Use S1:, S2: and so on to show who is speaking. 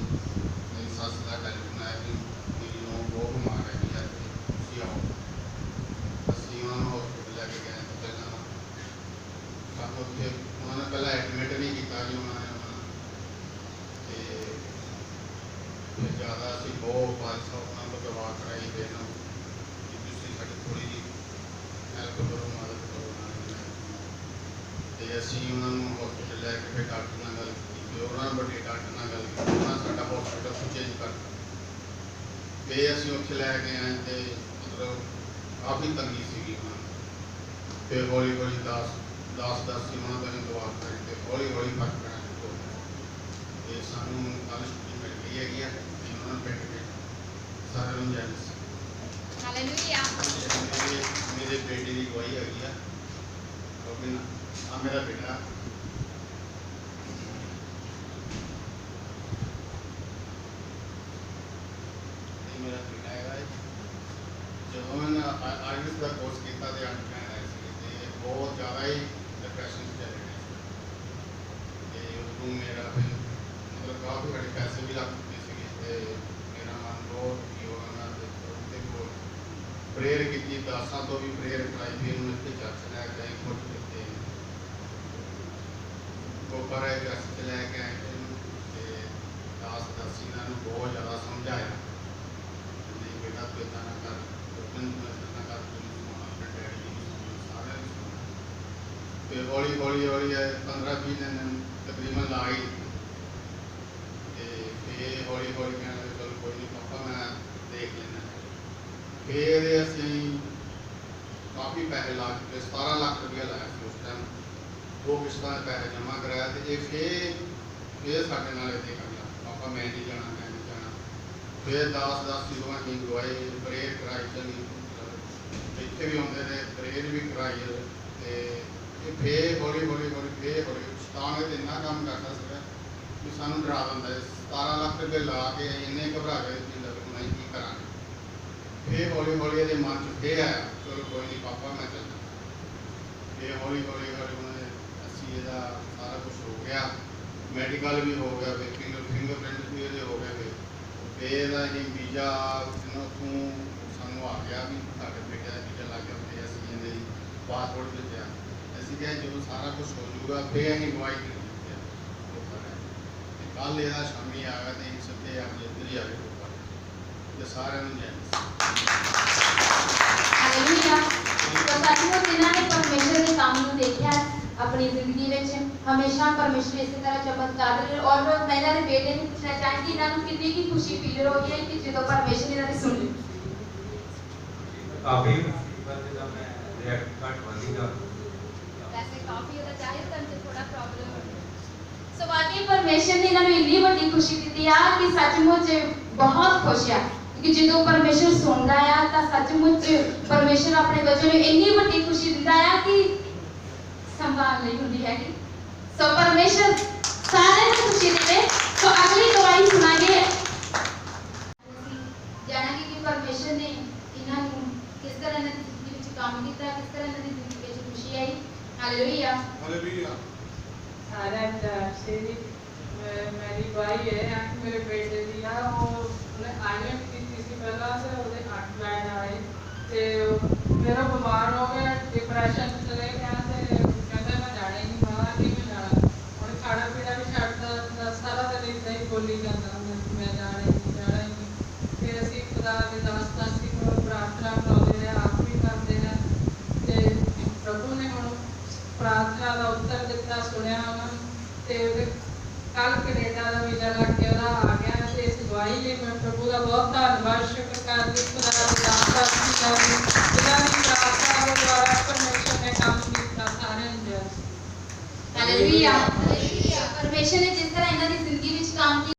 S1: मेरी सस का टेलीफोन आया कि मेरी नौ बहुत बीमार हैगी है, तुसीं आओ। असीं उन्होंने हॉस्पिटल लैके गए तो पहला सब उत्थे उन्होंने पहला एडमिट नहीं किया जी उन्होंने फिर ज़्यादा असीं बहुत भाई साहब उन्होंने को दवा कराई फिर कि तुसीं साडी थोड़ी जी हेल्प करो मदद करो उन्होंने तो असीं उन्होंने हॉस्पिटल लैके फिर डॉक्टर नाल गल की फिर उन्होंने बड़े डॉक्टर नाल गल की उन्होंने साडा हॉस्पिटल को चेंज करता फिर असीं उत्थे लैके आए तो मतलब काफ़ी तंगी सीगी उन्होंने फिर हौली हौली दस दिन उन्होंने दवा कराई तो हौली हौली फर्क पैना शुरू हो गया। ये सानू कल छुट्टी मिल गई हैगी है उन्होंने पिंड के सारे जैन मेरे बेटे की गवाही हैगी है मेरा बेटा मेरा बेटा है जो मैंने आईएलटीएस का कोर्स किया तो अनप्लैन आए थे बहुत ज़्यादा ही डिप्रैशन चल रहे थे उदू मेरा मतलब काफ़ी सारे पैसे भी लग चुके थे मेरा मन बहुत दुखी हो गया प्रेयर की 10 साल तो भी प्रेयर कराई फिर उन्होंने चर्च लैके आए खुद देते गोपर चर्च से लैके आए दस इन्होंने बहुत ज़्यादा समझाया नहीं बेटा तू इदा ना कर अपने डैडी सारे फिर हौली हौली 15-20 दिन तकरीबन ला ही फिर हौली हौली कहने लगे चलो कोई नहीं पापा मैं देख लेना फिर असी काफ़ी पैसे ला चुके 17 लाख रुपया लाया उस टाइम 2 किश्तों में पैसे जमा कराया तो ये फिर साढ़े नाल इतने कर लिया पापा मैं नहीं जाना फिर 10 चीज़ों की गवाई प्रेयर कराई चली इतने भी आते थे प्रेयर भी कराई फिर हौली हौली फिर शैतान ने इन्ना काम करता सर कि सानू डरा दिंदा 17 लाख रुपये ला के इन्ने घबरा गए कि नहीं की करा फिर हौली हौली ये मन च फिर आया चलो कोई नहीं पापा मैं चलना फिर हौली हौली असी ये सारा कुछ हो गया मैडिकल भी हो गया फिर फिंगरप्रिंट भी ये हो गए फिर अं वीजा तू सानू आ गया भी साढ़े बेटे का वीजा लग गया फिर असी पासपोर्ट भेजा असी क्या जो सारा कुछ हो जाऊगा फिर अं गवाही कल यह शामी आया तो सत्ते अज इधर ही आ गए तो सारे
S2: परमेश्वर के काम को देखा अपनी जिंदगी में हमेशा परमेश्वर इस तरह चमत्कार रहे और मैं इन्होंने बेटे ने पूछना चाहती इन्होंने कितनी की खुशी फील हो गई है कि जो परमेश्वर इन्होंने सुन ली
S3: काफी
S2: वैसे काफी होता चाहे तो थोड़ा प्रॉब्लम हो सो वाकई परमेश्वर ने इन्होंने इतनी बड़ी खुशी दी है कि सचमुच बहुत खुश है कि जो परमेश्वर सुनता है तो सचमुच परमेश्वर अपने बच्चों को इतनी बड़ी खुशी दिता है कि संभाल नहीं होती है कि सो परमेश्वर सारे को खुशी दे तो अगली गवाही सुनागे जाना कि परमेश्वर ने इन्होंने किस तरह ने जिंदगी में काम किया किस तरह ने जिंदगी में खुशी आई हालेलुया
S1: हालेलुया
S4: सारा मेरी गवाही है मेरे बेटे दी आ वो आईएम की पहला से 8 लाइन आए तो मेरा बीमार हो गया डिप्रैशन चले गया कहते मैं जाना ही नहीं बाहर नहीं मैं जाना और खाना पीना भी छड्डता 10 साल से इतना ही बोली जाता मैं जाना ही नहीं फिर असी खुदा के दास की प्रार्थना कराते हैं आप भी करते हैं तो प्रभु ने हम प्रार्थना का उत्तर दिता सुनिया उन्होंने कल कनेडा का वीजा लग के आ गया तो इस गवाही लिए मैं प्रभु का बहुत धन्यवाद शुक्र करती द्वारा परमेश्वर ने काम किया सारे
S2: हालेलुया परमेश्वर ने जिस तरह इन्हों की जिंदगी में काम